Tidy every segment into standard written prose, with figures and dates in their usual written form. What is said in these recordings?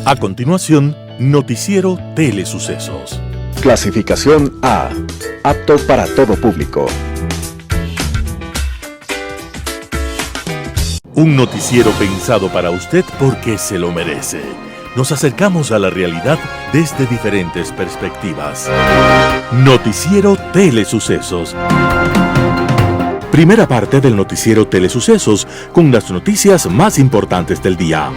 A continuación, Noticiero Telesucesos. Clasificación A. Apto para todo público. Un noticiero pensado para usted porque se lo merece. Nos acercamos a la realidad desde diferentes perspectivas. Noticiero Telesucesos. Primera parte del Noticiero Telesucesos con las noticias más importantes del día.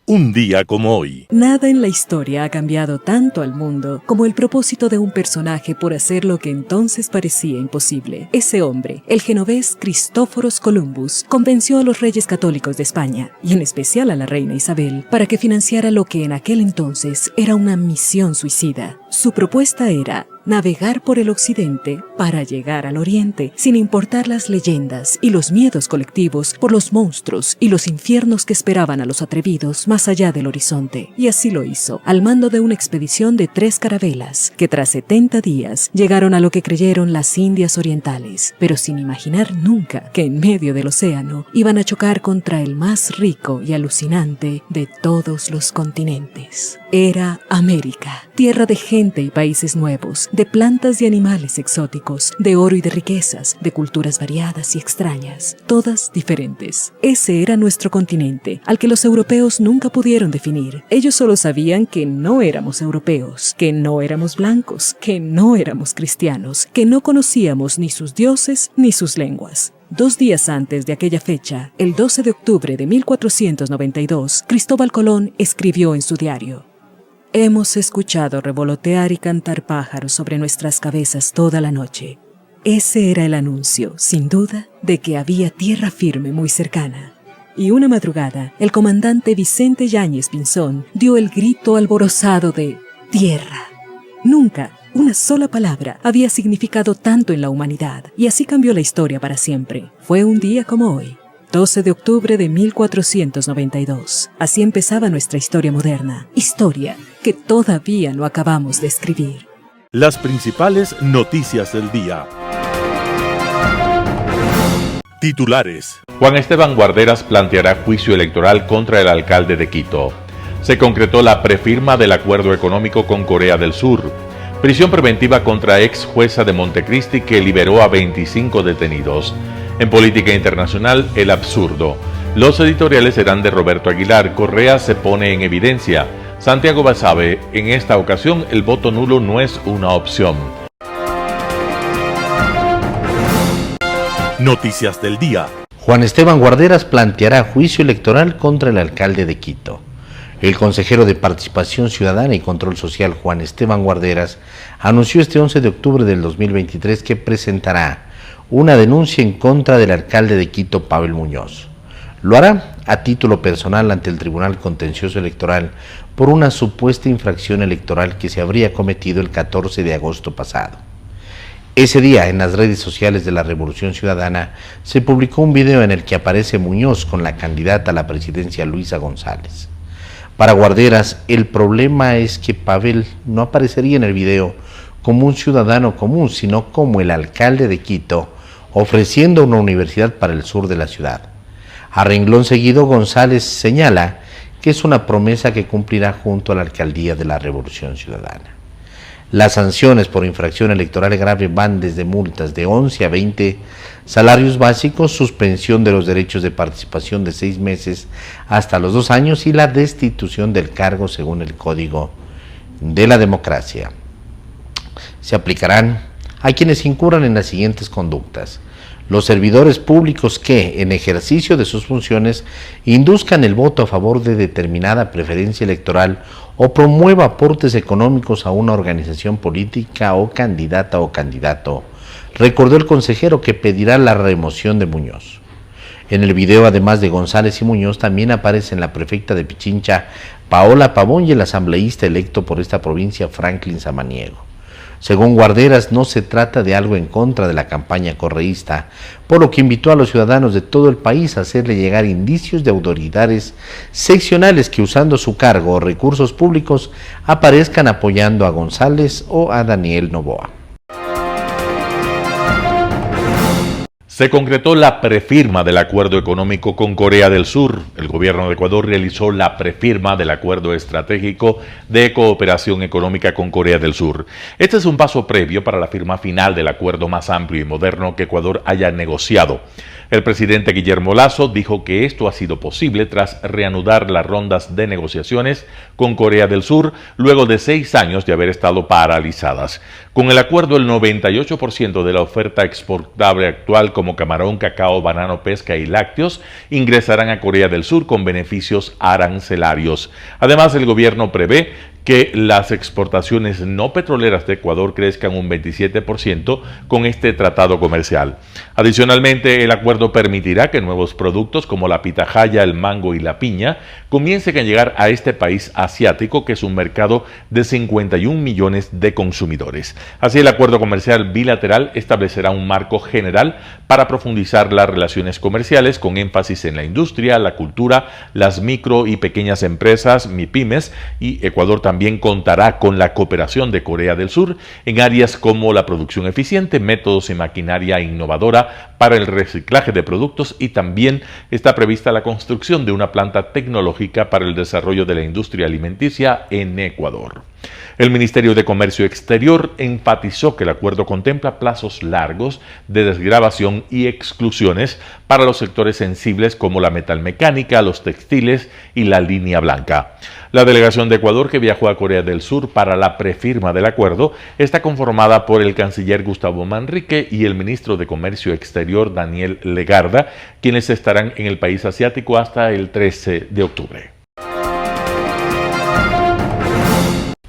Un día como hoy. Nada en la historia ha cambiado tanto al mundo como el propósito de un personaje por hacer lo que entonces parecía imposible. Ese hombre, el genovés Cristóforos Columbus, convenció a los reyes católicos de España, y en especial a la reina Isabel, para que financiara lo que en aquel entonces era una misión suicida. Su propuesta era navegar por el occidente para llegar al oriente, sin importar las leyendas y los miedos colectivos por los monstruos y los infiernos que esperaban a los atrevidos más allá del horizonte. Y así lo hizo, al mando de una expedición de 3 carabelas, que tras 70 días llegaron a lo que creyeron las Indias Orientales, pero sin imaginar nunca que en medio del océano iban a chocar contra el más rico y alucinante de todos los continentes. Era América, tierra de gente y países nuevos, de plantas y animales exóticos, de oro y de riquezas, de culturas variadas y extrañas, todas diferentes. Ese era nuestro continente, al que los europeos nunca pudieron definir. Ellos solo sabían que no éramos europeos, que no éramos blancos, que no éramos cristianos, que no conocíamos ni sus dioses ni sus lenguas. 2 días antes de aquella fecha, el 12 de octubre de 1492, Cristóbal Colón escribió en su diario: «Hemos escuchado revolotear y cantar pájaros sobre nuestras cabezas toda la noche». Ese era el anuncio, sin duda, de que había tierra firme muy cercana. Y una madrugada, el comandante Vicente Yáñez Pinzón dio el grito alborozado de «tierra». Nunca una sola palabra había significado tanto en la humanidad, y así cambió la historia para siempre. Fue un día como hoy, 12 de octubre de 1492. Así empezaba nuestra historia moderna, historia que todavía no acabamos de escribir. Las principales noticias del día. Titulares. Juan Esteban Guarderas planteará juicio electoral contra el alcalde de Quito. Se concretó la prefirma del acuerdo económico con Corea del Sur. Prisión preventiva contra ex jueza de Montecristi que liberó a 25 detenidos. En política internacional, el absurdo. Los editoriales serán de Roberto Aguilar. Correa se pone en evidencia. Santiago Basabe, en esta ocasión el voto nulo no es una opción. Noticias del día. Juan Esteban Guarderas planteará juicio electoral contra el alcalde de Quito. El consejero de Participación Ciudadana y Control Social, Juan Esteban Guarderas, anunció este 11 de octubre del 2023 que presentará una denuncia en contra del alcalde de Quito, Pavel Muñoz. Lo hará a título personal ante el Tribunal Contencioso Electoral por una supuesta infracción electoral que se habría cometido el 14 de agosto pasado. Ese día, en las redes sociales de la Revolución Ciudadana, se publicó un video en el que aparece Muñoz con la candidata a la presidencia Luisa González. Para Guarderas, el problema es que Pavel no aparecería en el video como un ciudadano común, sino como el alcalde de Quito, ofreciendo una universidad para el sur de la ciudad. A renglón seguido, González señala que es una promesa que cumplirá junto a la alcaldía de la Revolución Ciudadana. Las sanciones por infracción electoral grave van desde multas de 11 a 20 salarios básicos, suspensión de los derechos de participación de 6 meses hasta los 2 años y la destitución del cargo según el Código de la Democracia. Se aplicarán a quienes incurran en las siguientes conductas: los servidores públicos que, en ejercicio de sus funciones, induzcan el voto a favor de determinada preferencia electoral o promueva aportes económicos a una organización política o candidata o candidato. Recordó el consejero que pedirá la remoción de Muñoz. En el video, además de González y Muñoz, también aparecen la prefecta de Pichincha, Paola Pavón, y el asambleísta electo por esta provincia, Franklin Samaniego. Según Guarderas, no se trata de algo en contra de la campaña correísta, por lo que invitó a los ciudadanos de todo el país a hacerle llegar indicios de autoridades seccionales que, usando su cargo o recursos públicos, aparezcan apoyando a González o a Daniel Noboa. Se concretó la prefirma del acuerdo económico con Corea del Sur. El gobierno de Ecuador realizó la prefirma del acuerdo estratégico de cooperación económica con Corea del Sur. Este es un paso previo para la firma final del acuerdo más amplio y moderno que Ecuador haya negociado. El presidente Guillermo Lasso dijo que esto ha sido posible tras reanudar las rondas de negociaciones con Corea del Sur luego de 6 años de haber estado paralizadas. Con el acuerdo, el 98% de la oferta exportable actual como camarón, cacao, banano, pesca y lácteos ingresarán a Corea del Sur con beneficios arancelarios. Además, el gobierno prevé que las exportaciones no petroleras de Ecuador crezcan un 27% con este tratado comercial. Adicionalmente, el acuerdo permitirá que nuevos productos como la pitahaya, el mango y la piña comiencen a llegar a este país asiático, que es un mercado de 51 millones de consumidores. Así, el acuerdo comercial bilateral establecerá un marco general para profundizar las relaciones comerciales con énfasis en la industria, la cultura, las micro y pequeñas empresas, MIPYMES, y Ecuador también contará con la cooperación de Corea del Sur en áreas como la producción eficiente, métodos y maquinaria innovadora para el reciclaje de productos, y también está prevista la construcción de una planta tecnológica para el desarrollo de la industria alimenticia en Ecuador. El Ministerio de Comercio Exterior enfatizó que el acuerdo contempla plazos largos de desgravación y exclusiones para los sectores sensibles como la metalmecánica, los textiles y la línea blanca. La delegación de Ecuador, que viajó a Corea del Sur para la prefirma del acuerdo, está conformada por el canciller Gustavo Manrique y el ministro de Comercio Exterior Daniel Legarda, quienes estarán en el país asiático hasta el 13 de octubre.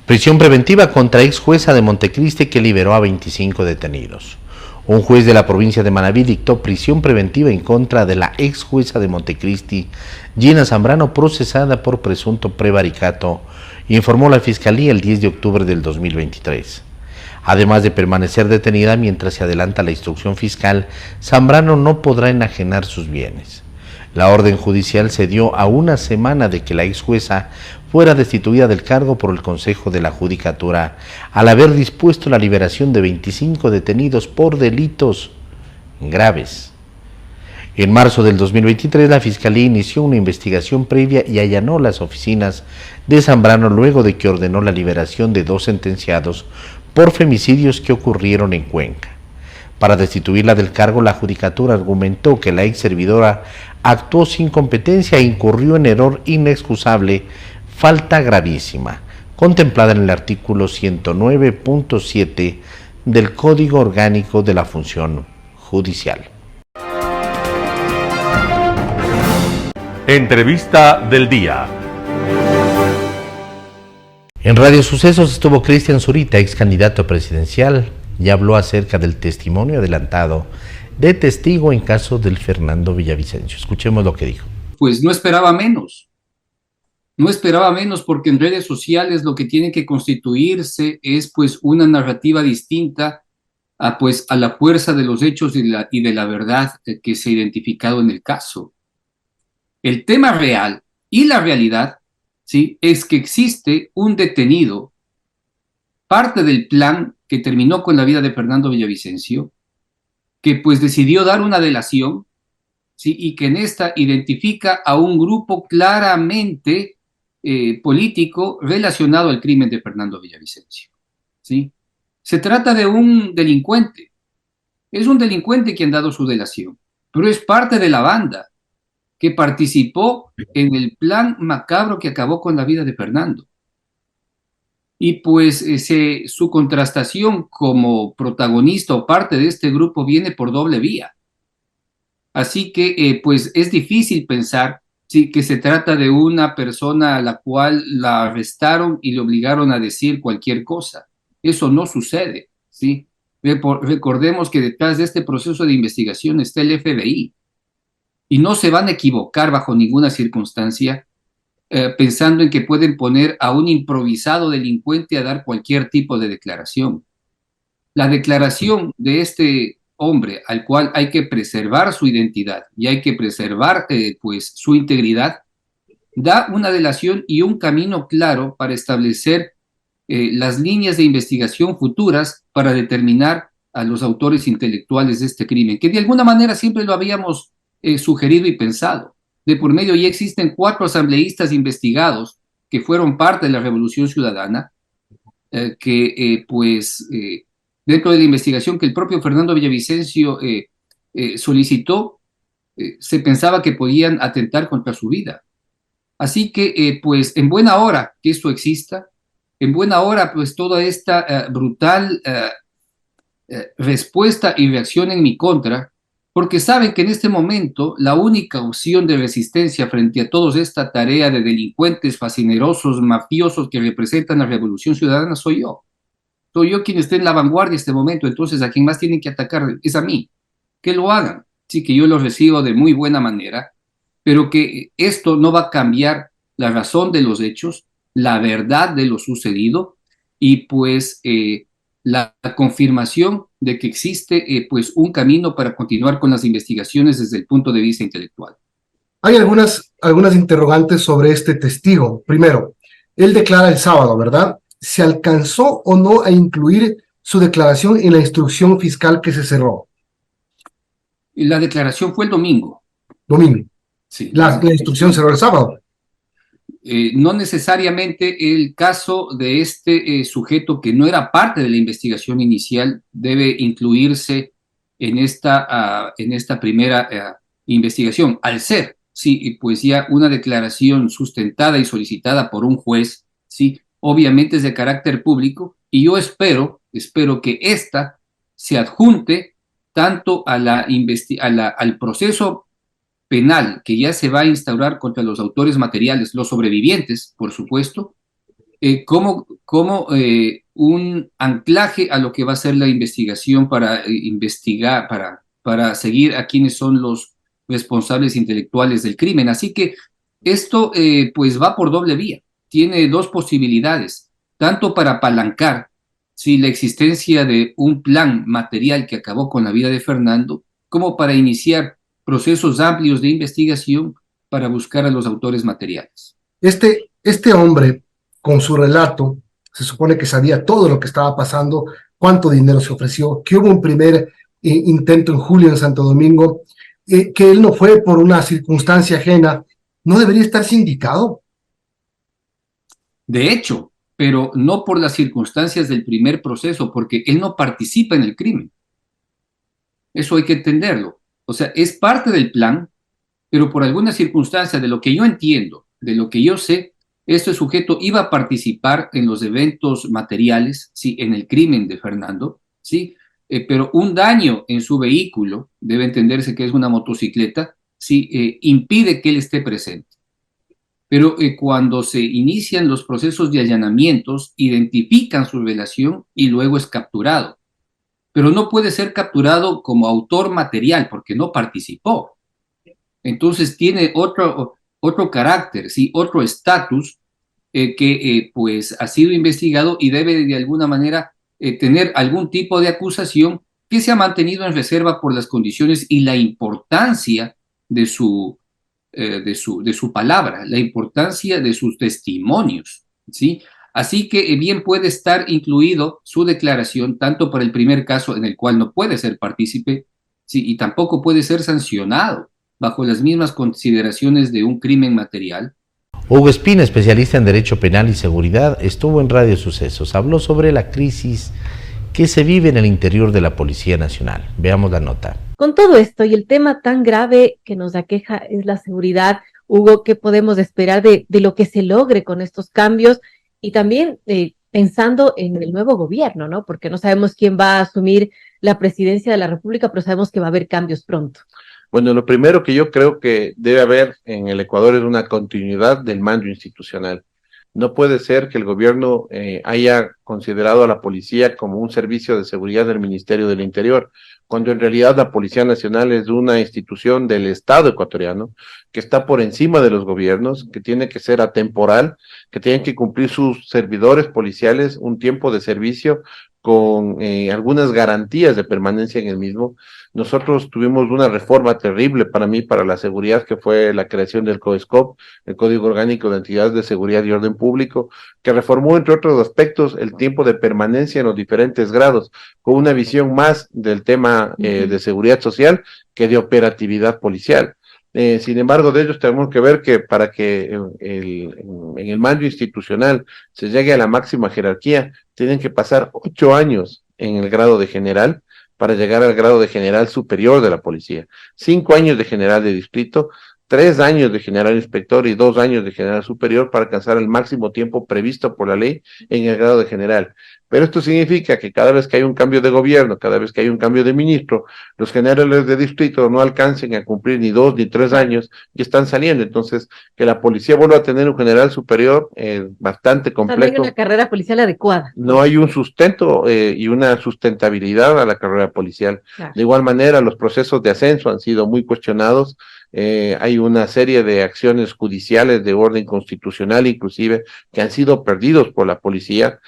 Prisión preventiva contra ex jueza de Montecristi que liberó a 25 detenidos. Un juez de la provincia de Manabí dictó prisión preventiva en contra de la ex jueza de Montecristi, Gina Zambrano, procesada por presunto prevaricato, informó la Fiscalía el 10 de octubre del 2023. Además de permanecer detenida mientras se adelanta la instrucción fiscal, Zambrano no podrá enajenar sus bienes. La orden judicial se dio a una semana de que la ex jueza fuera destituida del cargo por el Consejo de la Judicatura, al haber dispuesto la liberación de 25 detenidos por delitos graves. En marzo del 2023, la Fiscalía inició una investigación previa y allanó las oficinas de Zambrano luego de que ordenó la liberación de 2 sentenciados por femicidios que ocurrieron en Cuenca. Para destituirla del cargo, la Judicatura argumentó que la ex servidora actuó sin competencia e incurrió en error inexcusable, falta gravísima, contemplada en el artículo 109.7 del Código Orgánico de la Función Judicial. Entrevista del día. En Radio Sucesos estuvo Cristian Zurita, ex candidato presidencial, y habló acerca del testimonio adelantado de testigo en caso del Fernando Villavicencio. Escuchemos lo que dijo. Pues no esperaba menos. No esperaba menos porque en redes sociales lo que tiene que constituirse es pues una narrativa distinta a la fuerza de los hechos y de la verdad que se ha identificado en el caso. El tema real y la realidad, ¿sí?, es que existe un detenido, parte del plan que terminó con la vida de Fernando Villavicencio, que pues decidió dar una delación, ¿sí?, y que en esta identifica a un grupo claramente político relacionado al crimen de Fernando Villavicencio, ¿sí? Se trata de un delincuente, es un delincuente quien ha dado su delación, pero es parte de la banda que participó en el plan macabro que acabó con la vida de Fernando. Y pues su contrastación como protagonista o parte de este grupo viene por doble vía. Así que pues es difícil pensar, sí, que se trata de una persona a la cual la arrestaron y le obligaron a decir cualquier cosa. Eso no sucede, ¿sí? Recordemos que detrás de este proceso de investigación está el FBI y no se van a equivocar bajo ninguna circunstancia pensando en que pueden poner a un improvisado delincuente a dar cualquier tipo de declaración. La declaración de este hombre al cual hay que preservar su identidad y hay que preservar pues su integridad, da una delación y un camino claro para establecer las líneas de investigación futuras para determinar a los autores intelectuales de este crimen, que de alguna manera siempre lo habíamos sugerido y pensado. De por medio ya existen 4 asambleístas investigados que fueron parte de la Revolución Ciudadana, dentro de la investigación que el propio Fernando Villavicencio solicitó, se pensaba que podían atentar contra su vida. Así que, pues, en buena hora que esto exista, en buena hora, pues, toda esta brutal respuesta y reacción en mi contra, porque saben que en este momento la única opción de resistencia frente a toda esta tarea de delincuentes fascinerosos, mafiosos que representan la Revolución Ciudadana soy yo. Soy yo quien está en la vanguardia en este momento, entonces a quien más tienen que atacar es a mí. Que lo hagan, sí, que yo lo recibo de muy buena manera, pero que esto no va a cambiar la razón de los hechos, la verdad de lo sucedido y pues la confirmación de que existe pues un camino para continuar con las investigaciones desde el punto de vista intelectual. Hay algunas interrogantes sobre este testigo. Primero, él declara el sábado, ¿verdad? ¿Se alcanzó o no a incluir su declaración en la instrucción fiscal que se cerró? La declaración fue el domingo. Domingo. Sí. La instrucción cerró el sábado. No necesariamente el caso de este sujeto que no era parte de la investigación inicial debe incluirse en esta primera investigación. Al ser, sí, pues ya una declaración sustentada y solicitada por un juez, sí, obviamente es de carácter público y yo espero que ésta se adjunte tanto al proceso penal que ya se va a instaurar contra los autores materiales, los sobrevivientes, por supuesto, como un anclaje a lo que va a ser la investigación para investigar, para seguir a quienes son los responsables intelectuales del crimen. Así que esto pues va por doble vía. Tiene 2 posibilidades, tanto para apalancar la existencia de un plan material que acabó con la vida de Fernando, como para iniciar procesos amplios de investigación para buscar a los autores materiales. Este hombre, con su relato, se supone que sabía todo lo que estaba pasando, cuánto dinero se ofreció, que hubo un primer intento en julio en Santo Domingo, que él no fue por una circunstancia ajena, ¿no debería estar sindicado? De hecho, pero no por las circunstancias del primer proceso, porque él no participa en el crimen. Eso hay que entenderlo. O sea, es parte del plan, pero por alguna circunstancia, de lo que yo entiendo, de lo que yo sé, este sujeto iba a participar en los eventos materiales, sí, en el crimen de Fernando, sí, pero un daño en su vehículo, debe entenderse que es una motocicleta, sí, impide que él esté presente. Pero cuando se inician los procesos de allanamientos, identifican su relación y luego es capturado. Pero no puede ser capturado como autor material porque no participó. Entonces tiene otro carácter, ¿sí? Otro estatus que pues ha sido investigado y debe de alguna manera tener algún tipo de acusación que se ha mantenido en reserva por las condiciones y la importancia de su palabra, la importancia de sus testimonios, ¿sí? Así que bien puede estar incluido su declaración tanto para el primer caso en el cual no puede ser partícipe, ¿sí? Y tampoco puede ser sancionado bajo las mismas consideraciones de un crimen material. Hugo Espina, especialista en Derecho Penal y Seguridad, estuvo en Radio Sucesos. Habló sobre la crisis que se vive en el interior de la Policía Nacional. Veamos la nota. Con todo esto y el tema tan grave que nos aqueja es la seguridad, Hugo, ¿qué podemos esperar de lo que se logre con estos cambios? Y también pensando en el nuevo gobierno, ¿no? Porque no sabemos quién va a asumir la presidencia de la República, pero sabemos que va a haber cambios pronto. Bueno, lo primero que yo creo que debe haber en el Ecuador es una continuidad del mando institucional. No puede ser que el gobierno haya considerado a la policía como un servicio de seguridad del Ministerio del Interior, cuando en realidad la Policía Nacional es una institución del Estado ecuatoriano que está por encima de los gobiernos, que tiene que ser atemporal, que tienen que cumplir sus servidores policiales un tiempo de servicio con algunas garantías de permanencia en el mismo. Nosotros tuvimos una reforma terrible para mí, para la seguridad, que fue la creación del COESCOP, el Código Orgánico de Entidades de Seguridad y Orden Público, que reformó, entre otros aspectos, el tiempo de permanencia en los diferentes grados, con una visión más del tema de seguridad social que de operatividad policial. Sin embargo, de ellos tenemos que ver que para que en el mando institucional se llegue a la máxima jerarquía, tienen que pasar 8 años en el grado de general para llegar al grado de general superior de la policía, 5 años de general de distrito, 3 años de general inspector y 2 años de general superior para alcanzar el máximo tiempo previsto por la ley en el grado de general. Pero esto significa que cada vez que hay un cambio de gobierno, cada vez que hay un cambio de ministro, los generales de distrito no alcancen a cumplir ni 2 ni 3 años y están saliendo. Entonces, que la policía vuelva a tener un general superior bastante complejo. También una carrera policial adecuada. No hay un sustento y una sustentabilidad a la carrera policial. Claro. De igual manera, los procesos de ascenso han sido muy cuestionados. Hay una serie de acciones judiciales de orden constitucional, inclusive, que han sido perdidos por la policía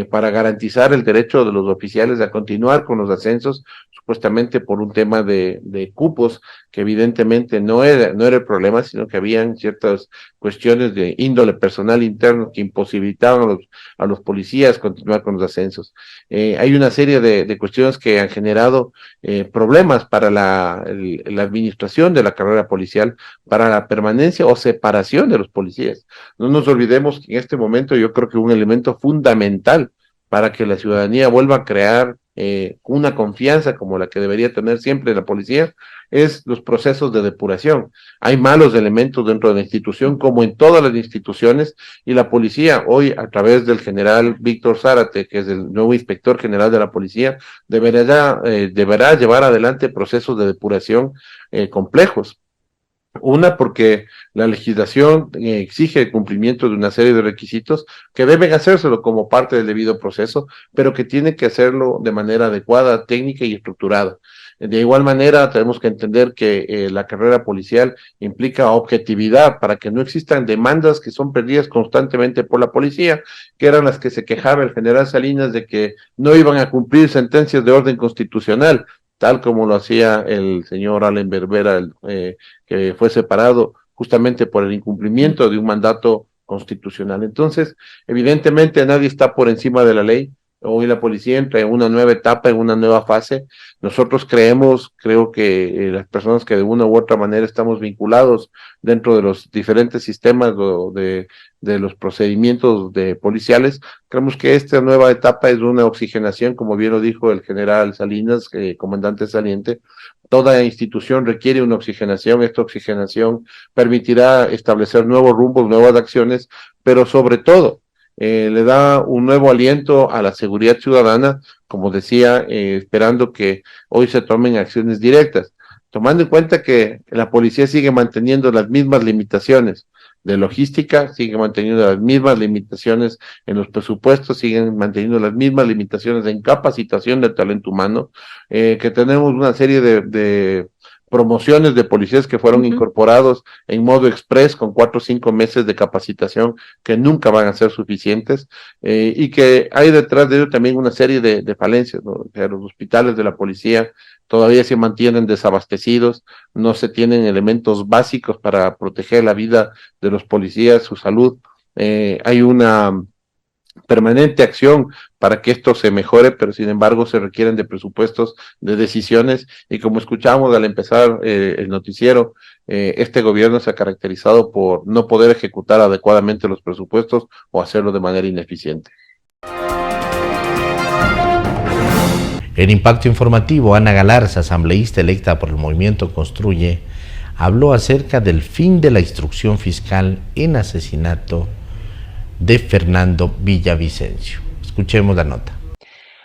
para garantizar el derecho de los oficiales a continuar con los ascensos, supuestamente por un tema de cupos, que evidentemente no era el problema, sino que habían ciertas cuestiones de índole personal interno que imposibilitaban a los policías continuar con los ascensos. Hay una serie de cuestiones que han generado problemas para la administración de la carrera policial, para la permanencia o separación de los policías. No nos olvidemos que en este momento yo creo que un elemento fundamental para que la ciudadanía vuelva a crear una confianza como la que debería tener siempre la policía es los procesos de depuración. Hay malos elementos dentro de la institución, como en todas las instituciones, y la policía hoy, a través del general Víctor Zárate, que es el nuevo inspector general de la policía, deberá llevar adelante procesos de depuración complejos. Una, porque la legislación exige el cumplimiento de una serie de requisitos que deben hacérselo como parte del debido proceso, pero que tiene que hacerlo de manera adecuada, técnica y estructurada. De igual manera, tenemos que entender que la carrera policial implica objetividad para que no existan demandas que son perdidas constantemente por la policía, que eran las que se quejaba el general Salinas de que no iban a cumplir sentencias de orden constitucional, tal como lo hacía el señor Allen Berbera, que fue separado justamente por el incumplimiento de un mandato constitucional. Entonces, evidentemente nadie está por encima de la ley. Hoy la policía entra en una nueva etapa, en una nueva fase. Nosotros creo que las personas que de una u otra manera estamos vinculados dentro de los diferentes sistemas de los procedimientos policiales, creemos que esta nueva etapa es una oxigenación, como bien lo dijo el general Salinas, comandante saliente. Toda institución requiere una oxigenación. Esta oxigenación permitirá establecer nuevos rumbos, nuevas acciones, pero sobre todo le da un nuevo aliento a la seguridad ciudadana, como decía, esperando que hoy se tomen acciones directas, tomando en cuenta que la policía sigue manteniendo las mismas limitaciones de logística, sigue manteniendo las mismas limitaciones en los presupuestos, siguen manteniendo las mismas limitaciones en capacitación del talento humano, que tenemos una serie de promociones de policías que fueron incorporados en modo express con 4 o 5 meses de capacitación que nunca van a ser suficientes, y que hay detrás de ello también una serie de falencias, ¿no? O sea, los hospitales de la policía todavía se mantienen desabastecidos, no se tienen elementos básicos para proteger la vida de los policías, su salud. Hay una permanente acción para que esto se mejore, pero sin embargo se requieren de presupuestos, de decisiones, y como escuchamos al empezar el noticiero, este gobierno se ha caracterizado por no poder ejecutar adecuadamente los presupuestos o hacerlo de manera ineficiente. En Impacto Informativo, Ana Galarza, asambleísta electa por el Movimiento Construye, habló acerca del fin de la instrucción fiscal en asesinato de Fernando Villavicencio. Escuchemos la nota.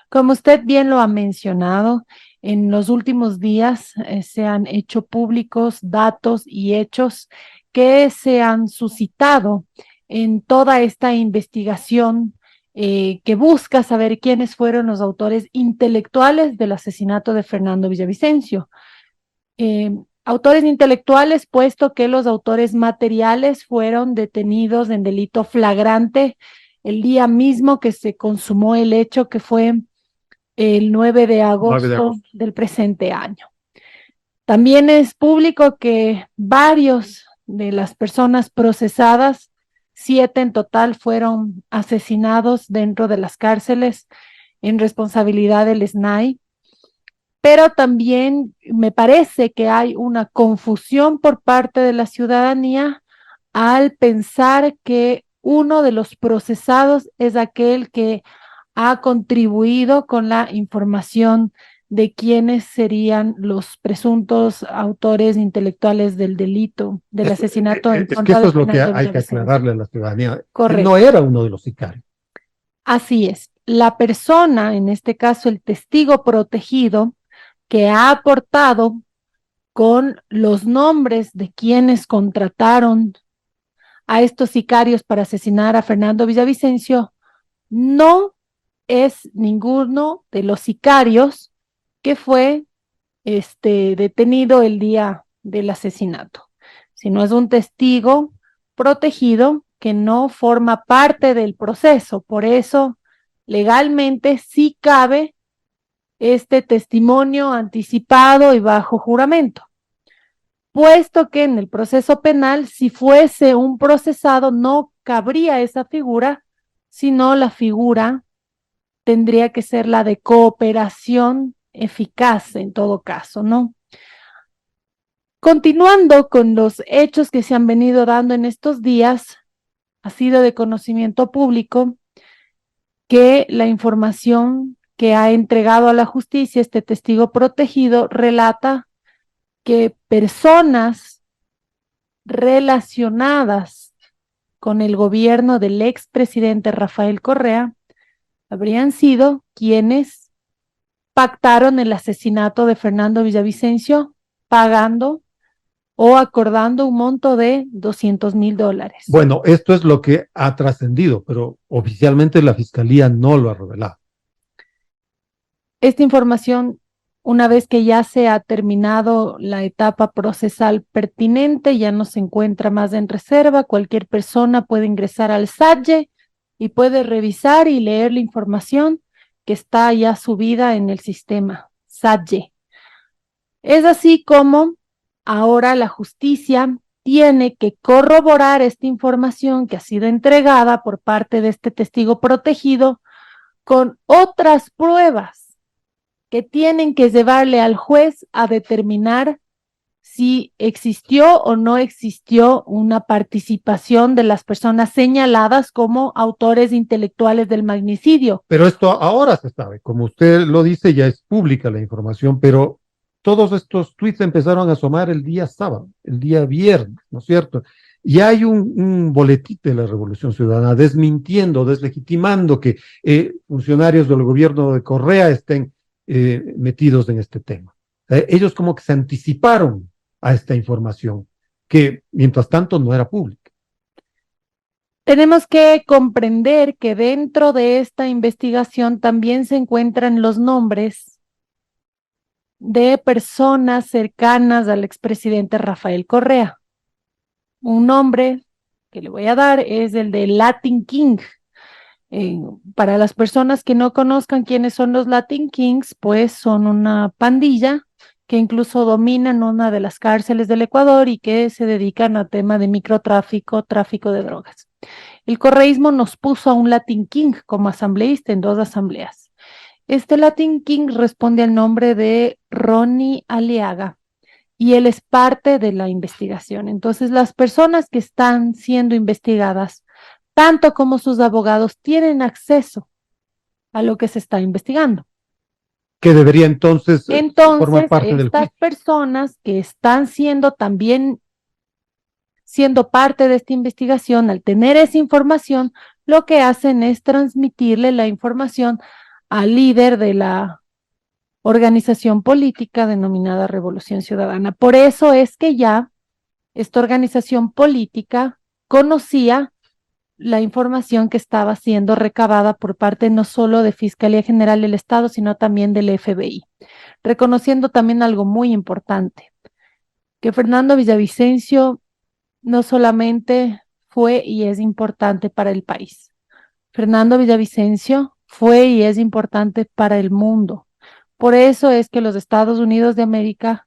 Como usted bien lo ha mencionado, en los últimos días se han hecho públicos datos y hechos que se han suscitado en toda esta investigación que busca saber quiénes fueron los autores intelectuales del asesinato de Fernando Villavicencio. Autores intelectuales, puesto que los autores materiales fueron detenidos en delito flagrante el día mismo que se consumó el hecho, que fue el 9 de agosto del presente año. También es público que varios de las personas procesadas, 7 en total, fueron asesinados dentro de las cárceles en responsabilidad del SNAI. Pero también me parece que hay una confusión por parte de la ciudadanía al pensar que uno de los procesados es aquel que ha contribuido con la información de quiénes serían los presuntos autores intelectuales del delito, del asesinato en Es que contra eso de es lo que Fernando hay que Villavicencio. aclararle a la ciudadanía. Correcto. Él no era uno de los sicarios. Así es. La persona, en este caso el testigo protegido, que ha aportado con los nombres de quienes contrataron a estos sicarios para asesinar a Fernando Villavicencio, no es ninguno de los sicarios que fue detenido el día del asesinato, sino es un testigo protegido que no forma parte del proceso. Por eso, legalmente sí cabe este testimonio anticipado y bajo juramento, puesto que en el proceso penal, si fuese un procesado, no cabría esa figura, sino la figura tendría que ser la de cooperación eficaz en todo caso, ¿no? Continuando con los hechos que se han venido dando en estos días, ha sido de conocimiento público que la información que ha entregado a la justicia este testigo protegido relata que personas relacionadas con el gobierno del expresidente Rafael Correa habrían sido quienes pactaron el asesinato de Fernando Villavicencio pagando o acordando un monto de $200,000. Bueno, esto es lo que ha trascendido, pero oficialmente la Fiscalía no lo ha revelado. Esta información, una vez que ya se ha terminado la etapa procesal pertinente, ya no se encuentra más en reserva. Cualquier persona puede ingresar al SATYE y puede revisar y leer la información que está ya subida en el sistema SATYE. Es así como ahora la justicia tiene que corroborar esta información que ha sido entregada por parte de este testigo protegido con otras pruebas que tienen que llevarle al juez a determinar si existió o no existió una participación de las personas señaladas como autores intelectuales del magnicidio. Pero esto ahora se sabe, como usted lo dice, ya es pública la información, pero todos estos tweets empezaron a asomar el día sábado, el día viernes, ¿no es cierto? Y hay un boletín de la Revolución Ciudadana desmintiendo, deslegitimando que funcionarios del gobierno de Correa estén metidos en este tema. Ellos como que se anticiparon a esta información, que mientras tanto no era pública. Tenemos que comprender que dentro de esta investigación también se encuentran los nombres de personas cercanas al expresidente Rafael Correa. Un nombre que le voy a dar es el de Latin King. Para las personas que no conozcan quiénes son los Latin Kings, pues son una pandilla que incluso dominan una de las cárceles del Ecuador y que se dedican a tema de microtráfico, tráfico de drogas. El correísmo nos puso a un Latin King como asambleísta en 2 asambleas. Este Latin King responde al nombre de Ronnie Aliaga y él es parte de la investigación. Entonces, las personas que están siendo investigadas, tanto como sus abogados, tienen acceso a lo que se está investigando. Que debería entonces formar parte del juicio. Estas personas que están también siendo parte de esta investigación, al tener esa información, lo que hacen es transmitirle la información al líder de la organización política denominada Revolución Ciudadana. Por eso es que ya esta organización política conocía la información que estaba siendo recabada por parte no solo de Fiscalía General del Estado, sino también del FBI, reconociendo también algo muy importante, que Fernando Villavicencio no solamente fue y es importante para el país. Fernando Villavicencio fue y es importante para el mundo. Por eso es que los Estados Unidos de América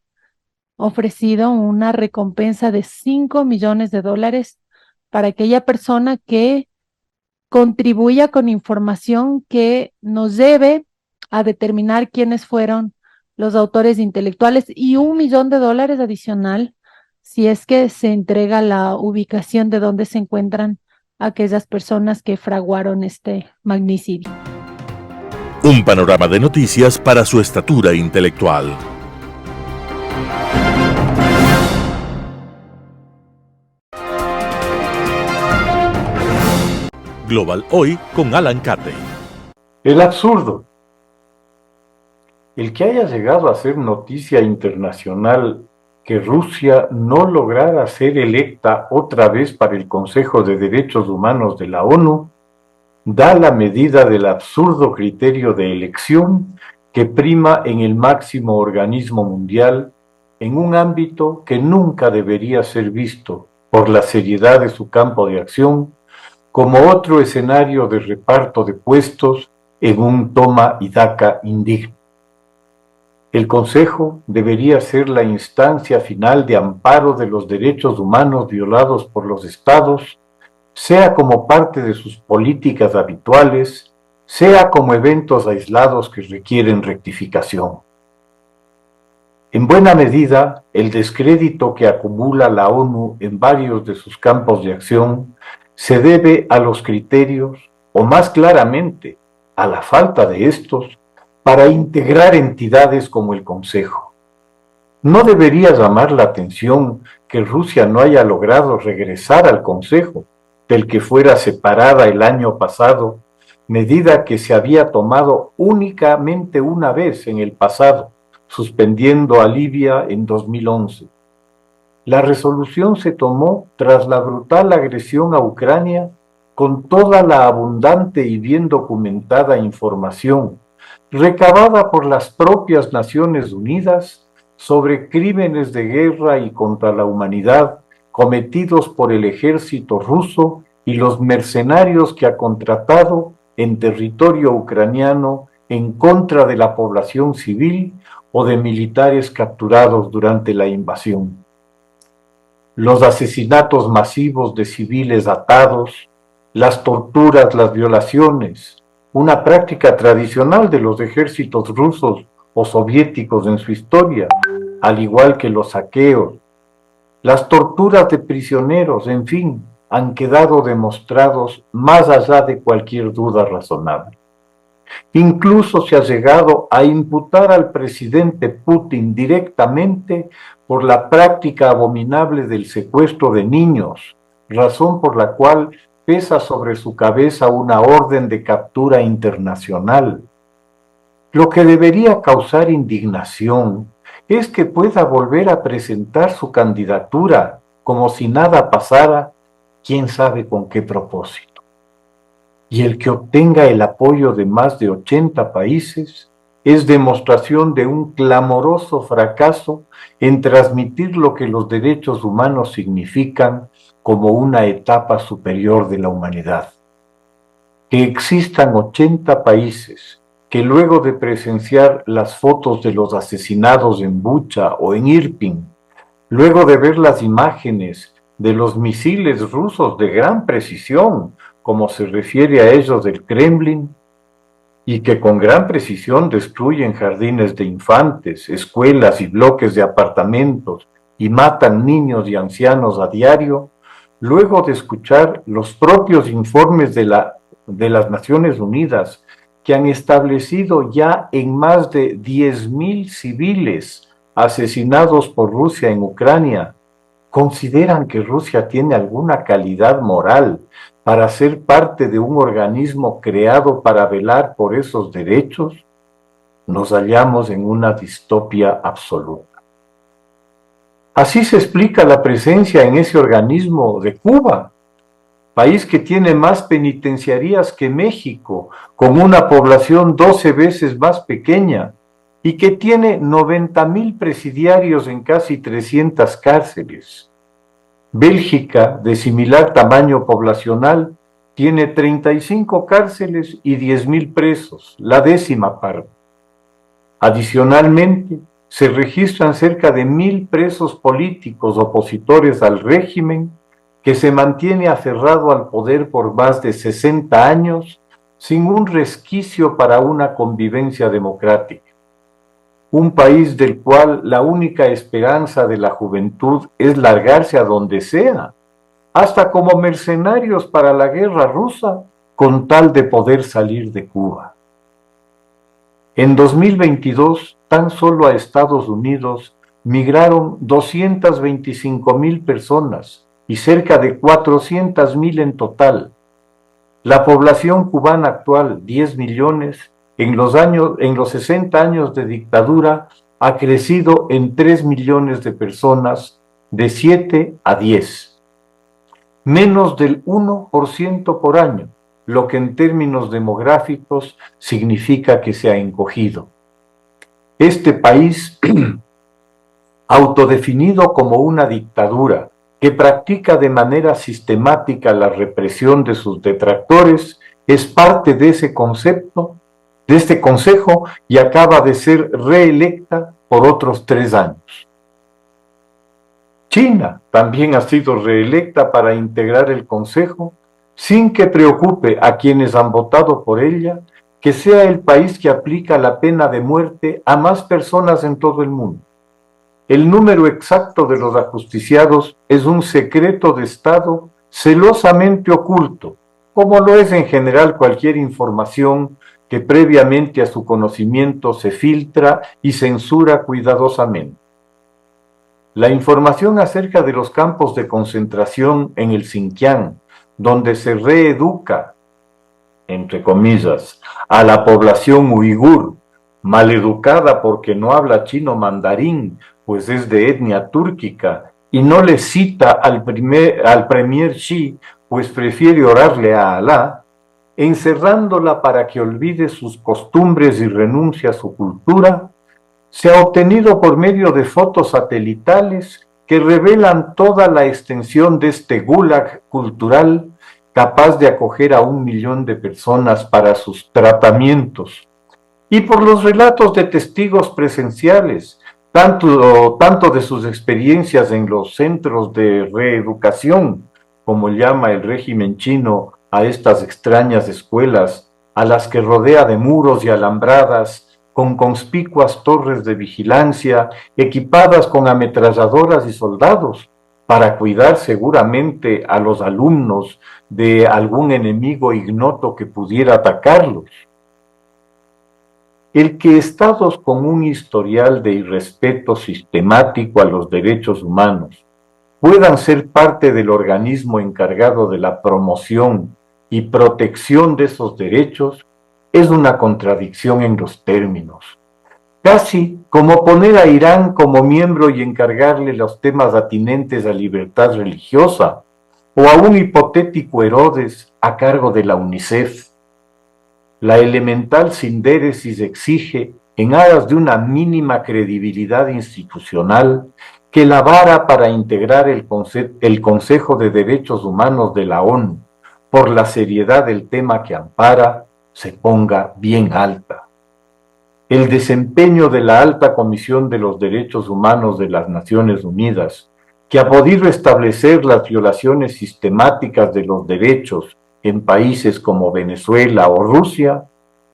han ofrecido una recompensa de $5 millones para aquella persona que contribuya con información que nos lleve a determinar quiénes fueron los autores intelectuales, y $1 millón adicional si es que se entrega la ubicación de donde se encuentran aquellas personas que fraguaron este magnicidio. Un panorama de noticias para su estatura intelectual. Global Hoy con Alan Catey. El absurdo. El que haya llegado a ser noticia internacional que Rusia no lograra ser electa otra vez para el Consejo de Derechos Humanos de la ONU da la medida del absurdo criterio de elección que prima en el máximo organismo mundial en un ámbito que nunca debería ser visto, por la seriedad de su campo de acción, como otro escenario de reparto de puestos en un toma y daca indigno. El Consejo debería ser la instancia final de amparo de los derechos humanos violados por los Estados, sea como parte de sus políticas habituales, sea como eventos aislados que requieren rectificación. En buena medida, el descrédito que acumula la ONU en varios de sus campos de acción se debe a los criterios, o más claramente, a la falta de estos, para integrar entidades como el Consejo. No debería llamar la atención que Rusia no haya logrado regresar al Consejo, del que fuera separada el año pasado, medida que se había tomado únicamente una vez en el pasado, suspendiendo a Libia en 2011. La resolución se tomó tras la brutal agresión a Ucrania con toda la abundante y bien documentada información recabada por las propias Naciones Unidas sobre crímenes de guerra y contra la humanidad cometidos por el ejército ruso y los mercenarios que ha contratado en territorio ucraniano en contra de la población civil o de militares capturados durante la invasión. Los asesinatos masivos de civiles atados, las torturas, las violaciones, una práctica tradicional de los ejércitos rusos o soviéticos en su historia, al igual que los saqueos, las torturas de prisioneros, en fin, han quedado demostrados más allá de cualquier duda razonable. Incluso se ha llegado a imputar al presidente Putin directamente por la práctica abominable del secuestro de niños, razón por la cual pesa sobre su cabeza una orden de captura internacional. Lo que debería causar indignación es que pueda volver a presentar su candidatura como si nada pasara, quién sabe con qué propósito. Y el que obtenga el apoyo de más de 80 países es demostración de un clamoroso fracaso en transmitir lo que los derechos humanos significan como una etapa superior de la humanidad. Que existan 80 países que luego de presenciar las fotos de los asesinados en Bucha o en Irpin, luego de ver las imágenes de los misiles rusos de gran precisión, como se refiere a ellos del Kremlin, y que con gran precisión destruyen jardines de infantes, escuelas y bloques de apartamentos y matan niños y ancianos a diario, luego de escuchar los propios informes de las Naciones Unidas que han establecido ya en más de 10.000 civiles asesinados por Rusia en Ucrania, ¿consideran que Rusia tiene alguna calidad moral para ser parte de un organismo creado para velar por esos derechos? Nos hallamos en una distopia absoluta. Así se explica la presencia en ese organismo de Cuba, país que tiene más penitenciarías que México, con una población 12 veces más pequeña, y que tiene 90.000 presidiarios en casi 300 cárceles. Bélgica, de similar tamaño poblacional, tiene 35 cárceles y 10.000 presos, la 10ª parte. Adicionalmente, se registran cerca de 1.000 presos políticos opositores al régimen, que se mantiene aferrado al poder por más de 60 años, sin un resquicio para una convivencia democrática. Un país del cual la única esperanza de la juventud es largarse a donde sea, hasta como mercenarios para la guerra rusa, con tal de poder salir de Cuba. En 2022, tan solo a Estados Unidos migraron 225.000 personas y cerca de 400.000 en total. La población cubana actual, 10 millones, en los 60 años de dictadura, ha crecido en 3 millones de personas, de 7 a 10. Menos del 1% por año, lo que en términos demográficos significa que se ha encogido. Este país, autodefinido como una dictadura, que practica de manera sistemática la represión de sus detractores, es parte de ese concepto, de este consejo, y acaba de ser reelecta por otros 3 años. China también ha sido reelecta para integrar el consejo, sin que preocupe a quienes han votado por ella, que sea el país que aplica la pena de muerte a más personas en todo el mundo. El número exacto de los ajusticiados es un secreto de Estado celosamente oculto, como lo es en general cualquier información que previamente a su conocimiento se filtra y censura cuidadosamente. La información acerca de los campos de concentración en el Xinjiang, donde se reeduca, entre comillas, a la población uigur, maleducada porque no habla chino mandarín, pues es de etnia túrquica, y no le cita al premier Xi, pues prefiere orarle a Alá, encerrándola para que olvide sus costumbres y renuncie a su cultura, se ha obtenido por medio de fotos satelitales que revelan toda la extensión de este gulag cultural, capaz de acoger a 1 millón de personas para sus tratamientos, y por los relatos de testigos presenciales, tanto de sus experiencias en los centros de reeducación, como llama el régimen chino a estas extrañas escuelas, a las que rodea de muros y alambradas, con conspicuas torres de vigilancia, equipadas con ametralladoras y soldados, para cuidar seguramente a los alumnos de algún enemigo ignoto que pudiera atacarlos. El que estados con un historial de irrespeto sistemático a los derechos humanos puedan ser parte del organismo encargado de la promoción y protección de esos derechos es una contradicción en los términos. Casi como poner a Irán como miembro y encargarle los temas atinentes a libertad religiosa, o a un hipotético Herodes a cargo de la UNICEF. La elemental sindéresis exige, en aras de una mínima credibilidad institucional, que la vara para integrar el Consejo de Derechos Humanos de la ONU, por la seriedad del tema que ampara, se ponga bien alta. El desempeño de la Alta Comisión de los Derechos Humanos de las Naciones Unidas, que ha podido establecer las violaciones sistemáticas de los derechos en países como Venezuela o Rusia,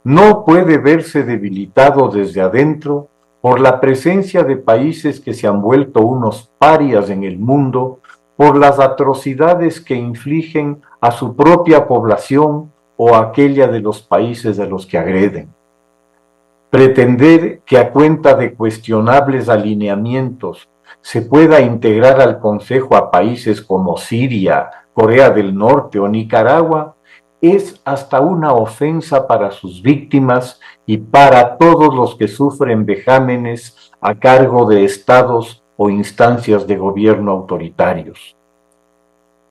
no puede verse debilitado desde adentro por la presencia de países que se han vuelto unos parias en el mundo por las atrocidades que infligen a su propia población o a aquella de los países de los que agreden. Pretender que a cuenta de cuestionables alineamientos se pueda integrar al Consejo a países como Siria, Corea del Norte o Nicaragua es hasta una ofensa para sus víctimas y para todos los que sufren vejámenes a cargo de estados o instancias de gobierno autoritarios.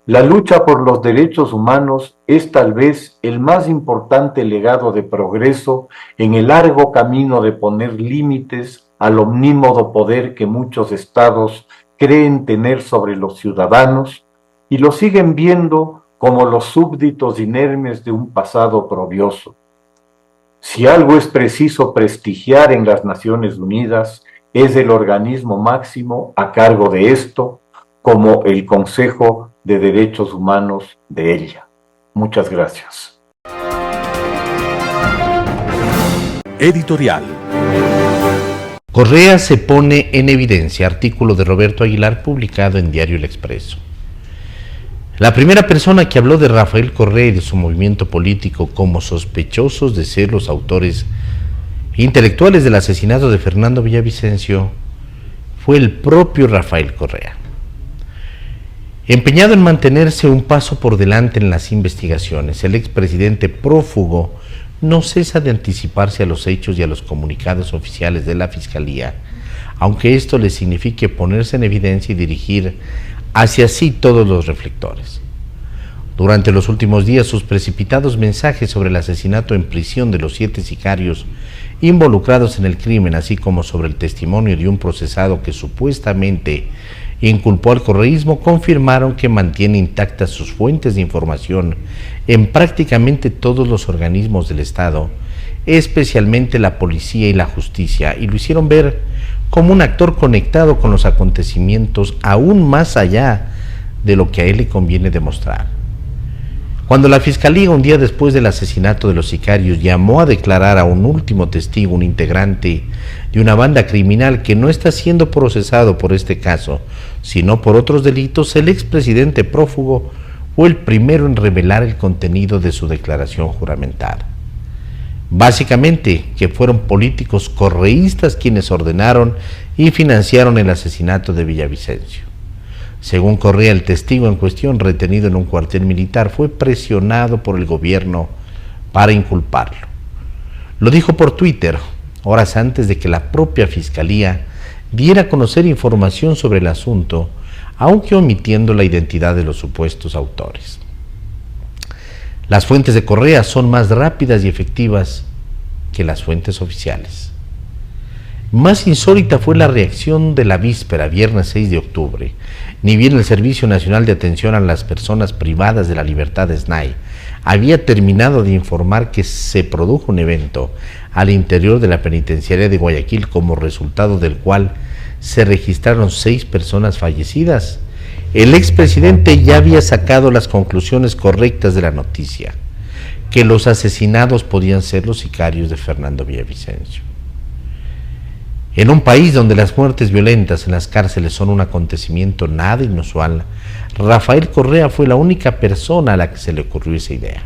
La lucha por los derechos humanos es tal vez el más importante legado de progreso en el largo camino de poner límites al omnímodo poder que muchos estados creen tener sobre los ciudadanos y lo siguen viendo como los súbditos inermes de un pasado oprobioso. Si algo es preciso prestigiar en las Naciones Unidas, es el organismo máximo a cargo de esto, como el Consejo de Derechos Humanos de ella. Muchas gracias. Editorial. Correa se pone en evidencia, artículo de Roberto Aguilar publicado en Diario El Expreso. La primera persona que habló de Rafael Correa y de su movimiento político como sospechosos de ser los autores intelectuales del asesinato de Fernando Villavicencio fue el propio Rafael Correa. Empeñado en mantenerse un paso por delante en las investigaciones, el expresidente prófugo no cesa de anticiparse a los hechos y a los comunicados oficiales de la Fiscalía, aunque esto le signifique ponerse en evidencia y dirigir hacia sí todos los reflectores. Durante los últimos días, sus precipitados mensajes sobre el asesinato en prisión de los 7 sicarios involucrados en el crimen, así como sobre el testimonio de un procesado que supuestamente inculpó al correísmo, confirmaron que mantiene intactas sus fuentes de información en prácticamente todos los organismos del Estado, especialmente la policía y la justicia, y lo hicieron ver como un actor conectado con los acontecimientos aún más allá de lo que a él le conviene demostrar. Cuando la Fiscalía, un día después del asesinato de los sicarios, llamó a declarar a un último testigo, un integrante de una banda criminal que no está siendo procesado por este caso, sino por otros delitos, el expresidente prófugo fue el primero en revelar el contenido de su declaración juramentada. Básicamente, que fueron políticos correístas quienes ordenaron y financiaron el asesinato de Villavicencio. Según Correa, el testigo en cuestión, retenido en un cuartel militar, fue presionado por el gobierno para inculparlo. Lo dijo por Twitter, horas antes de que la propia Fiscalía diera a conocer información sobre el asunto, aunque omitiendo la identidad de los supuestos autores. Las fuentes de Correa son más rápidas y efectivas que las fuentes oficiales. Más insólita fue la reacción de la víspera, viernes 6 de octubre. Ni bien el Servicio Nacional de Atención a las Personas Privadas de la Libertad, SNAI, había terminado de informar que se produjo un evento al interior de la penitenciaría de Guayaquil, como resultado del cual se registraron 6 personas fallecidas, el expresidente ya había sacado las conclusiones correctas de la noticia, que los asesinados podían ser los sicarios de Fernando Villavicencio. En un país donde las muertes violentas en las cárceles son un acontecimiento nada inusual, Rafael Correa fue la única persona a la que se le ocurrió esa idea.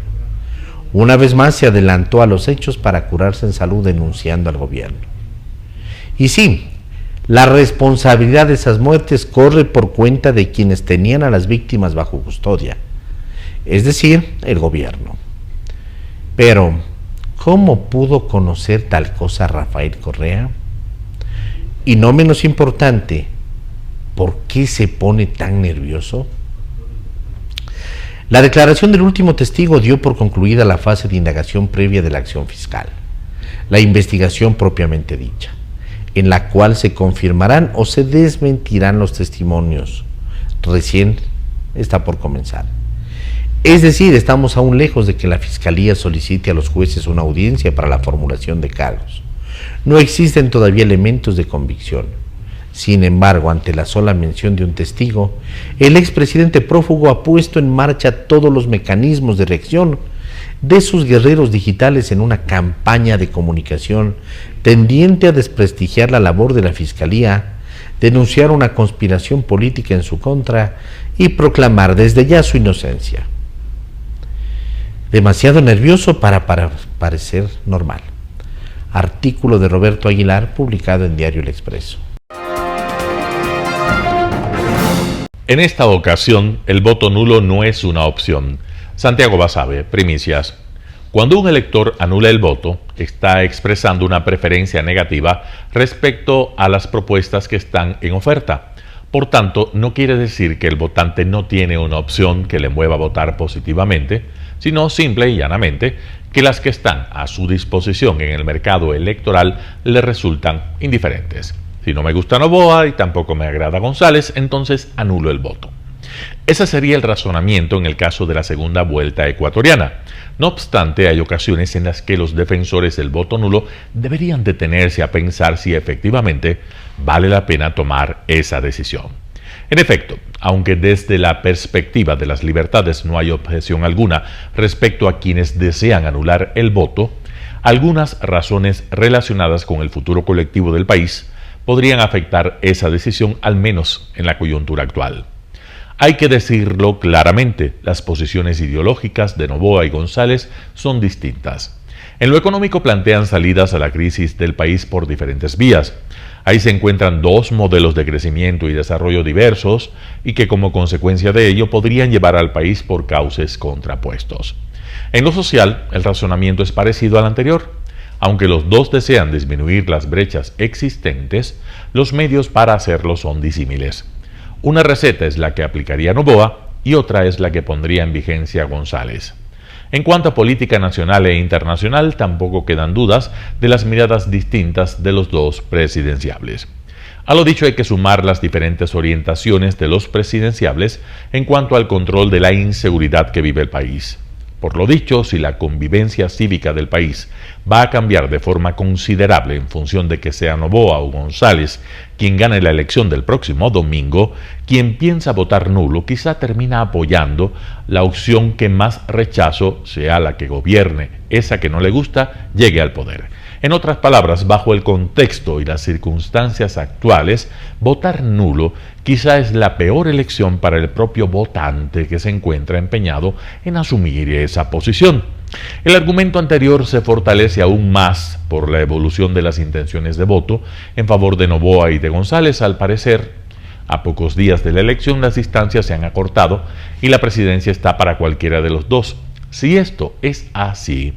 Una vez más se adelantó a los hechos para curarse en salud denunciando al gobierno. Y sí, la responsabilidad de esas muertes corre por cuenta de quienes tenían a las víctimas bajo custodia, es decir, el gobierno. Pero, ¿cómo pudo conocer tal cosa Rafael Correa? Y no menos importante, ¿por qué se pone tan nervioso? La declaración del último testigo dio por concluida la fase de indagación previa de la acción fiscal, la investigación propiamente dicha, en la cual se confirmarán o se desmentirán los testimonios. Recién está por comenzar. Es decir, estamos aún lejos de que la Fiscalía solicite a los jueces una audiencia para la formulación de cargos. No existen todavía elementos de convicción. Sin embargo, ante la sola mención de un testigo, el expresidente prófugo ha puesto en marcha todos los mecanismos de reacción de sus guerreros digitales en una campaña de comunicación tendiente a desprestigiar la labor de la Fiscalía, denunciar una conspiración política en su contra y proclamar desde ya su inocencia. Demasiado nervioso para parecer normal. Artículo de Roberto Aguilar publicado en Diario El Expreso. En esta ocasión, el voto nulo no es una opción. Santiago Basabe, Primicias. Cuando un elector anula el voto, está expresando una preferencia negativa respecto a las propuestas que están en oferta. Por tanto, no quiere decir que el votante no tiene una opción que le mueva a votar positivamente, sino simple y llanamente que las que están a su disposición en el mercado electoral le resultan indiferentes. Si no me gusta Noboa y tampoco me agrada González, entonces anulo el voto. Ese sería el razonamiento en el caso de la segunda vuelta ecuatoriana. No obstante, hay ocasiones en las que los defensores del voto nulo deberían detenerse a pensar si efectivamente vale la pena tomar esa decisión. En efecto, aunque desde la perspectiva de las libertades no hay objeción alguna respecto a quienes desean anular el voto, algunas razones relacionadas con el futuro colectivo del país podrían afectar esa decisión, al menos en la coyuntura actual. Hay que decirlo claramente, las posiciones ideológicas de Noboa y González son distintas. En lo económico plantean salidas a la crisis del país por diferentes vías. Ahí se encuentran dos modelos de crecimiento y desarrollo diversos y que como consecuencia de ello podrían llevar al país por cauces contrapuestos. En lo social, el razonamiento es parecido al anterior. Aunque los dos desean disminuir las brechas existentes, los medios para hacerlo son disímiles. Una receta es la que aplicaría Noboa y otra es la que pondría en vigencia González. En cuanto a política nacional e internacional, tampoco quedan dudas de las miradas distintas de los dos presidenciables. A lo dicho hay que sumar las diferentes orientaciones de los presidenciables en cuanto al control de la inseguridad que vive el país. Por lo dicho, si la convivencia cívica del país va a cambiar de forma considerable en función de que sea Noboa o González quien gane la elección del próximo domingo, quien piensa votar nulo quizá termina apoyando la opción que más rechazo, sea la que gobierne, esa que no le gusta, llegue al poder. En otras palabras, bajo el contexto y las circunstancias actuales, votar nulo quizá es la peor elección para el propio votante que se encuentra empeñado en asumir esa posición. El argumento anterior se fortalece aún más por la evolución de las intenciones de voto en favor de Noboa y de González. Al parecer, a pocos días de la elección las distancias se han acortado y la presidencia está para cualquiera de los dos. Si esto es así,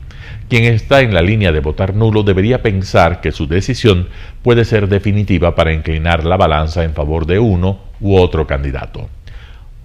quien está en la línea de votar nulo debería pensar que su decisión puede ser definitiva para inclinar la balanza en favor de uno u otro candidato.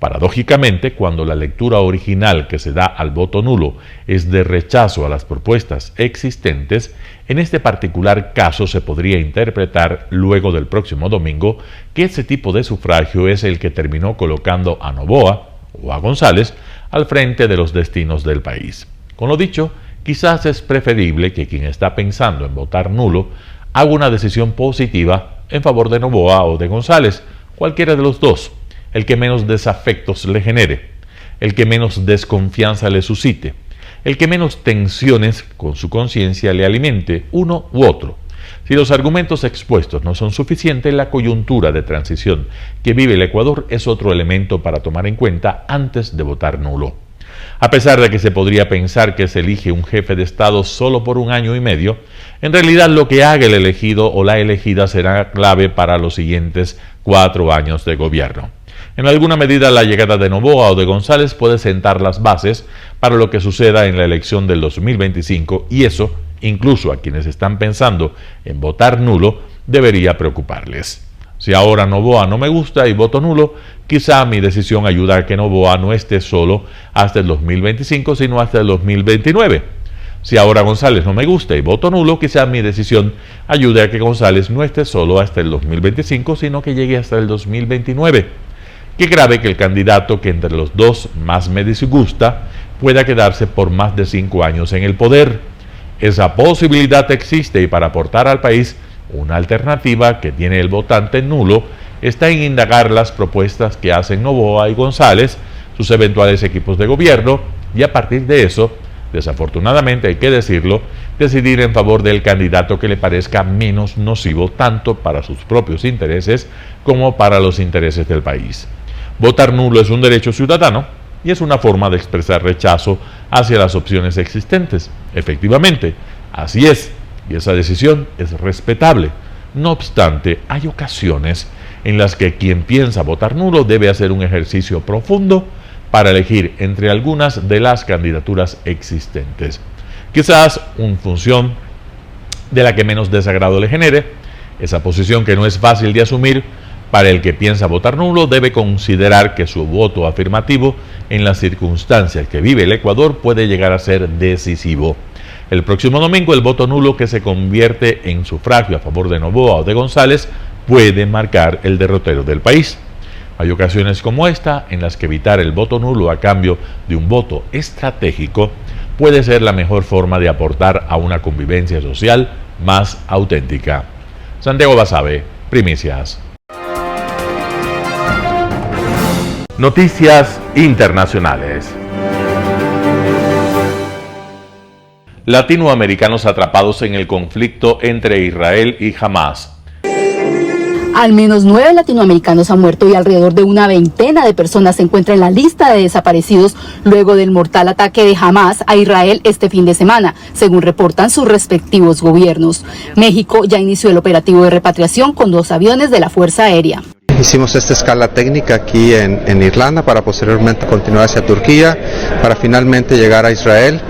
Paradójicamente, cuando la lectura original que se da al voto nulo es de rechazo a las propuestas existentes, en este particular caso se podría interpretar luego del próximo domingo que ese tipo de sufragio es el que terminó colocando a Noboa o a González al frente de los destinos del país. Con lo dicho, quizás es preferible que quien está pensando en votar nulo haga una decisión positiva en favor de Noboa o de González, cualquiera de los dos, el que menos desafectos le genere, el que menos desconfianza le suscite, el que menos tensiones con su conciencia le alimente, uno u otro. Si los argumentos expuestos no son suficientes, la coyuntura de transición que vive el Ecuador es otro elemento para tomar en cuenta antes de votar nulo. A pesar de que se podría pensar que se elige un jefe de Estado solo por 1 año y medio, en realidad lo que haga el elegido o la elegida será clave para los siguientes 4 años de gobierno. En alguna medida la llegada de Noboa o de González puede sentar las bases para lo que suceda en la elección del 2025 y eso, incluso a quienes están pensando en votar nulo, debería preocuparles. Si ahora Noboa no me gusta y voto nulo, quizá mi decisión ayuda a que Noboa no esté solo hasta el 2025, sino hasta el 2029. Si ahora González no me gusta y voto nulo, quizá mi decisión ayude a que González no esté solo hasta el 2025, sino que llegue hasta el 2029. Qué grave que el candidato que entre los dos más me disgusta pueda quedarse por más de 5 años en el poder. Esa posibilidad existe y para aportar al país una alternativa que tiene el votante nulo está en indagar las propuestas que hacen Noboa y González, sus eventuales equipos de gobierno y a partir de eso, desafortunadamente hay que decirlo, decidir en favor del candidato que le parezca menos nocivo tanto para sus propios intereses como para los intereses del país. Votar nulo es un derecho ciudadano y es una forma de expresar rechazo hacia las opciones existentes. Efectivamente, así es, y esa decisión es respetable. No obstante, hay ocasiones en las que quien piensa votar nulo debe hacer un ejercicio profundo para elegir entre algunas de las candidaturas existentes. Quizás en función de la que menos desagrado le genere, esa posición que no es fácil de asumir. Para el que piensa votar nulo, debe considerar que su voto afirmativo en las circunstancias que vive el Ecuador puede llegar a ser decisivo. El próximo domingo, el voto nulo que se convierte en sufragio a favor de Noboa o de González puede marcar el derrotero del país. Hay ocasiones como esta en las que evitar el voto nulo a cambio de un voto estratégico puede ser la mejor forma de aportar a una convivencia social más auténtica. Santiago Basabe, Primicias. Noticias internacionales. Latinoamericanos atrapados en el conflicto entre Israel y Hamas. Al menos 9 latinoamericanos han muerto y alrededor de una veintena de personas se encuentran en la lista de desaparecidos luego del mortal ataque de Hamas a Israel este fin de semana, según reportan sus respectivos gobiernos. México ya inició el operativo de repatriación con 2 aviones de la Fuerza Aérea. Hicimos esta escala técnica aquí en Irlanda para posteriormente continuar hacia Turquía, para finalmente llegar a Israel.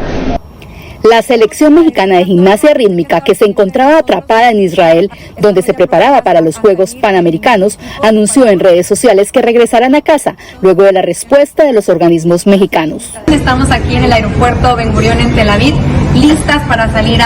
La selección mexicana de gimnasia rítmica, que se encontraba atrapada en Israel, donde se preparaba para los Juegos Panamericanos, anunció en redes sociales que regresarán a casa luego de la respuesta de los organismos mexicanos. Estamos aquí en el aeropuerto Ben Gurión en Tel Aviv, listas para salir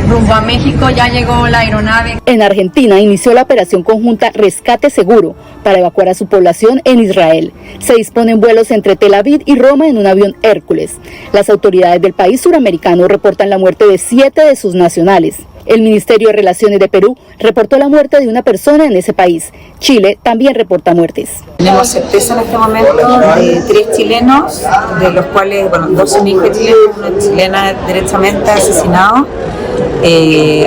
rumbo a México. Ya llegó la aeronave. En Argentina inició la operación conjunta Rescate Seguro para evacuar a su población en Israel. Se disponen vuelos entre Tel Aviv y Roma en un avión Hércules. Las autoridades del país suramericano reportan la muerte de 7 de sus nacionales. El Ministerio de Relaciones de Perú reportó la muerte de una persona en ese país. Chile también reporta muertes. Tenemos certeza en este momento de 3 chilenos, de los cuales, 2 son hijos chilenos, una chilena directamente asesinada.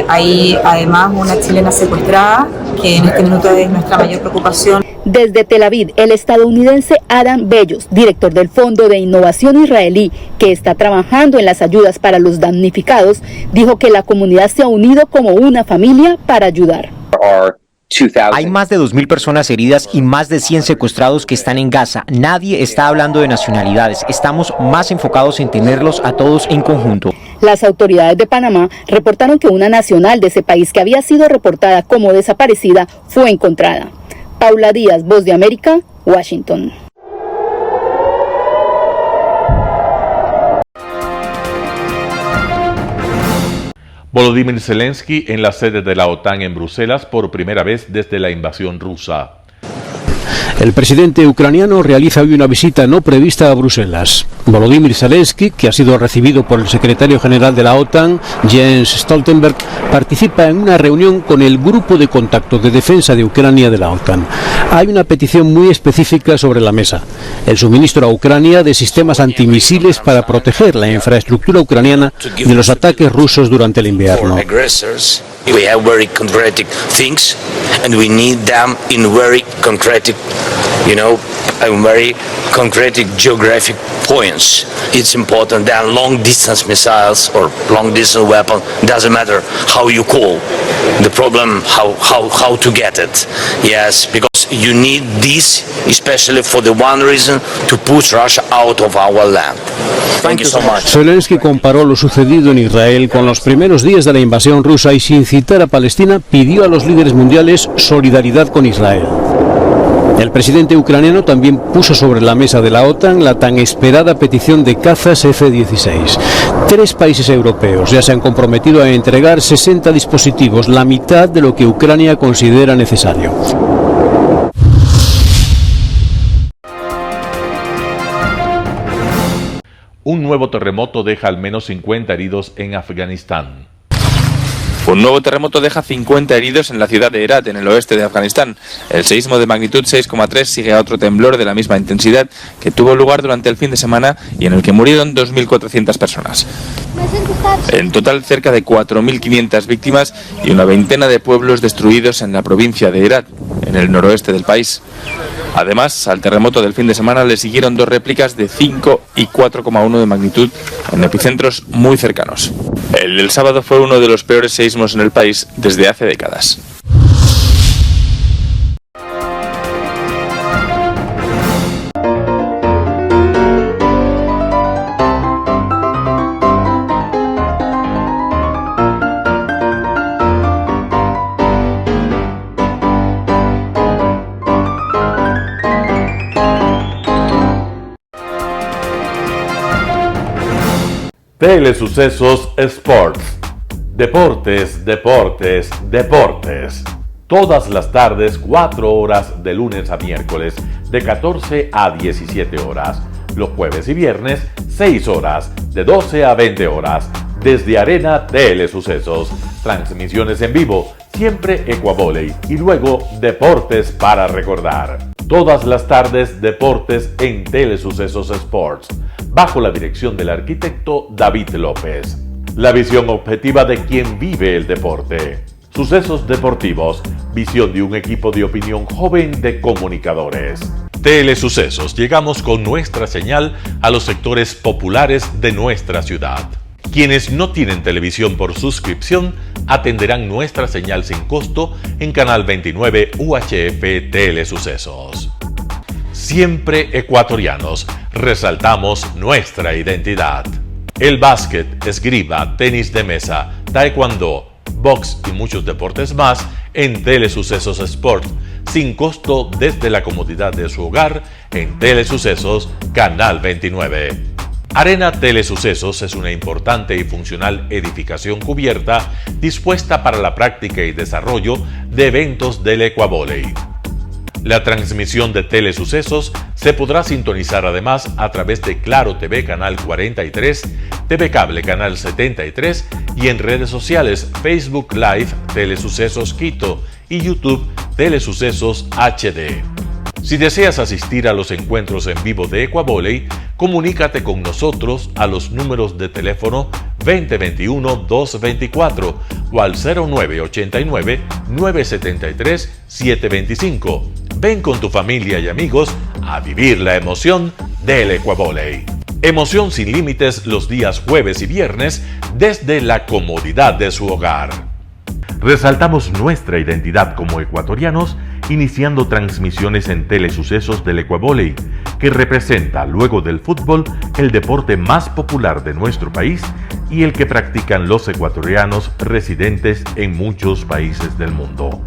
Hay además una chilena secuestrada, que en este minuto es nuestra mayor preocupación. Desde Tel Aviv, el estadounidense Adam Bellos, director del Fondo de Innovación Israelí, que está trabajando en las ayudas para los damnificados, dijo que la comunidad se ha unido como una familia para ayudar. Hay más de 2.000 personas heridas y más de 100 secuestrados que están en Gaza. Nadie está hablando de nacionalidades. Estamos más enfocados en tenerlos a todos en conjunto. Las autoridades de Panamá reportaron que una nacional de ese país que había sido reportada como desaparecida fue encontrada. Paula Díaz, Voz de América, Washington. Volodymyr Zelensky en la sede de la OTAN en Bruselas por primera vez desde la invasión rusa. El presidente ucraniano realiza hoy una visita no prevista a Bruselas. Volodymyr Zelensky, que ha sido recibido por el secretario general de la OTAN, Jens Stoltenberg, participa en una reunión con el Grupo de Contacto de Defensa de Ucrania de la OTAN. Hay una petición muy específica sobre la mesa: el suministro a Ucrania de sistemas antimisiles para proteger la infraestructura ucraniana de los ataques rusos durante el invierno. We have very concrete things, and we need them in very concrete, very concrete geographic points. It's important that long-distance missiles or long-distance weapon, doesn't matter how you call. The problem, how to get it. Yes, because you need this, especially for the one reason, to push Russia out of our land. Thank you so much. Zelensky comparó lo sucedido en Israel con los primeros días de la invasión rusa y, sin citar a Palestina, pidió a los líderes mundiales solidaridad con Israel. El presidente ucraniano también puso sobre la mesa de la OTAN la tan esperada petición de cazas F-16. 3 países europeos ya se han comprometido a entregar 60 dispositivos, la mitad de lo que Ucrania considera necesario. Un nuevo terremoto deja al menos 50 heridos en Afganistán. Un nuevo terremoto deja 50 heridos en la ciudad de Herat, en el oeste de Afganistán. El seísmo de magnitud 6,3 sigue a otro temblor de la misma intensidad que tuvo lugar durante el fin de semana y en el que murieron 2.400 personas. En total, cerca de 4.500 víctimas y una veintena de pueblos destruidos en la provincia de Herat, en el noroeste del país. Además, al terremoto del fin de semana le siguieron 2 réplicas de 5 y 4,1 de magnitud en epicentros muy cercanos. El del sábado fue uno de los peores seísmos en el país desde hace décadas. Telesucesos Sports. Deportes, deportes, deportes. Todas las tardes, 4 horas de lunes a miércoles, de 14 a 17 horas. Los jueves y viernes, 6 horas, de 12 a 20 horas, desde Arena Telesucesos. Transmisiones en vivo, siempre Ecuavoley y luego Deportes para recordar. Todas las tardes, deportes en Telesucesos Sports, bajo la dirección del arquitecto David López. La visión objetiva de quien vive el deporte. Sucesos deportivos, visión de un equipo de opinión joven de comunicadores. Telesucesos, llegamos con nuestra señal a los sectores populares de nuestra ciudad. Quienes no tienen televisión por suscripción atenderán nuestra señal sin costo en Canal 29 UHF Telesucesos. Siempre ecuatorianos, resaltamos nuestra identidad. El básquet, esgrima, tenis de mesa, taekwondo, box y muchos deportes más en Telesucesos Sport, sin costo desde la comodidad de su hogar en Telesucesos Canal 29. Arena Telesucesos es una importante y funcional edificación cubierta dispuesta para la práctica y desarrollo de eventos del Ecuavoley. La transmisión de Telesucesos se podrá sintonizar además a través de Claro TV Canal 43, TV Cable Canal 73 y en redes sociales Facebook Live Telesucesos Quito y YouTube Telesucesos HD. Si deseas asistir a los encuentros en vivo de Ecuavoley, comunícate con nosotros a los números de teléfono 2021-224 o al 0989-973-725. Ven con tu familia y amigos a vivir la emoción del Ecuavoley. Emoción sin límites los días jueves y viernes desde la comodidad de su hogar. Resaltamos nuestra identidad como ecuatorianos iniciando transmisiones en Telesucesos del Ecuavoley, que representa, luego del fútbol, el deporte más popular de nuestro país y el que practican los ecuatorianos residentes en muchos países del mundo.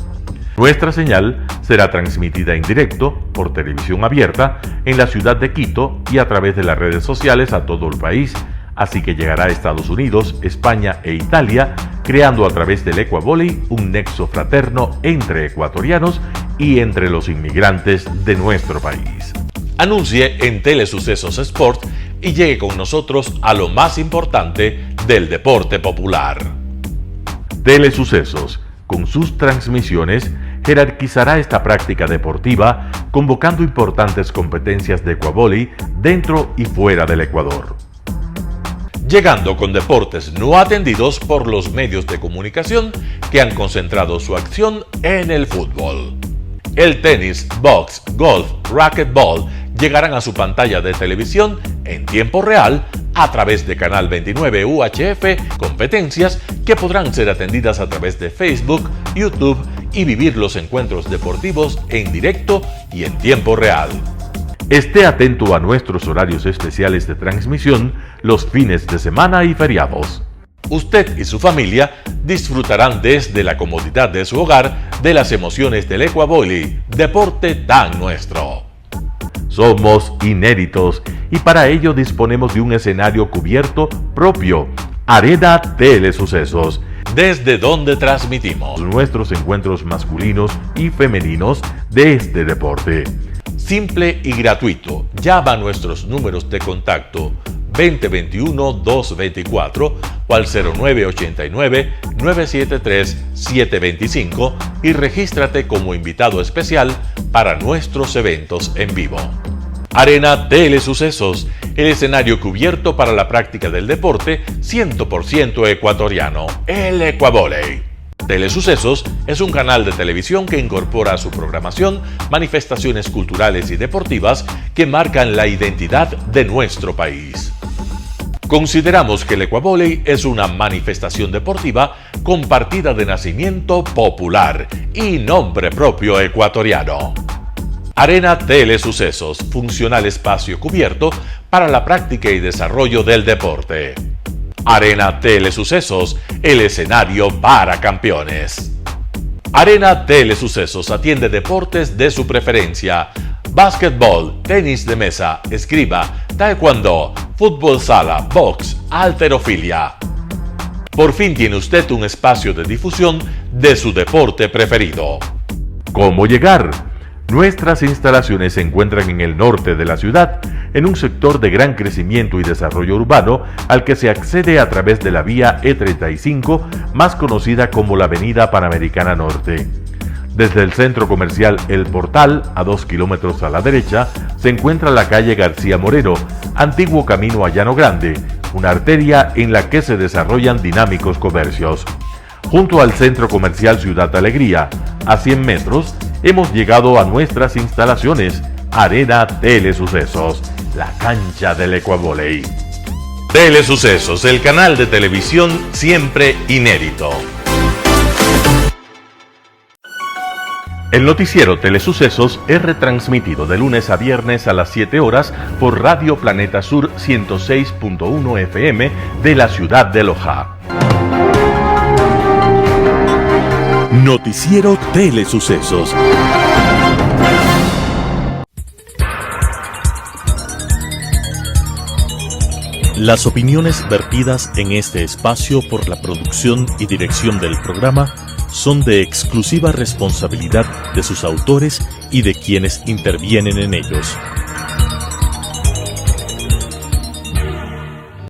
Nuestra señal será transmitida en directo por televisión abierta en la ciudad de Quito y a través de las redes sociales a todo el país, así que llegará a Estados Unidos, España e Italia, creando a través del Ecuavoley un nexo fraterno entre ecuatorianos y entre los inmigrantes de nuestro país. Anuncie en Telesucesos Sport y llegue con nosotros a lo más importante del deporte popular. Telesucesos, con sus transmisiones, jerarquizará esta práctica deportiva, convocando importantes competencias de Ecuavoley dentro y fuera del Ecuador. Llegando con deportes no atendidos por los medios de comunicación que han concentrado su acción en el fútbol. El tenis, box, golf, racquetball llegarán a su pantalla de televisión en tiempo real a través de Canal 29 UHF, competencias que podrán ser atendidas a través de Facebook, YouTube y vivir los encuentros deportivos en directo y en tiempo real. Esté atento a nuestros horarios especiales de transmisión los fines de semana y feriados. Usted y su familia disfrutarán desde la comodidad de su hogar de las emociones del Ecuavoley, deporte tan nuestro. Somos inéditos y para ello disponemos de un escenario cubierto propio, Arena Telesucesos, desde donde transmitimos nuestros encuentros masculinos y femeninos de este deporte. Simple y gratuito. Llama a nuestros números de contacto 2021-224 o al 0989-973-725 y regístrate como invitado especial para nuestros eventos en vivo. Arena Telesucesos, el escenario cubierto para la práctica del deporte 100% ecuatoriano, el Ecuavoley. Telesucesos es un canal de televisión que incorpora a su programación manifestaciones culturales y deportivas que marcan la identidad de nuestro país. Consideramos que el Ecuavoley es una manifestación deportiva con partida de nacimiento popular y nombre propio ecuatoriano. Arena Telesucesos, funcional espacio cubierto para la práctica y desarrollo del deporte. Arena Telesucesos, el escenario para campeones. Arena Telesucesos atiende deportes de su preferencia: básquetbol, tenis de mesa, esgrima, taekwondo, fútbol sala, box, halterofilia. Por fin tiene usted un espacio de difusión de su deporte preferido. ¿Cómo llegar? Nuestras instalaciones se encuentran en el norte de la ciudad, en un sector de gran crecimiento y desarrollo urbano al que se accede a través de la vía E35, más conocida como la Avenida Panamericana Norte. Desde el centro comercial El Portal, a 2 kilómetros a la derecha, se encuentra la calle García Moreno, antiguo camino a Llano Grande, una arteria en la que se desarrollan dinámicos comercios. Junto al centro comercial Ciudad Alegría, a 100 metros, hemos llegado a nuestras instalaciones, Arena Telesucesos, la cancha del Ecuavoley. Telesucesos, el canal de televisión siempre inédito. El noticiero Telesucesos es retransmitido de lunes a viernes a las 7 horas por Radio Planeta Sur 106.1 FM de la ciudad de Loja. Noticiero Telesucesos. Las opiniones vertidas en este espacio por la producción y dirección del programa son de exclusiva responsabilidad de sus autores y de quienes intervienen en ellos.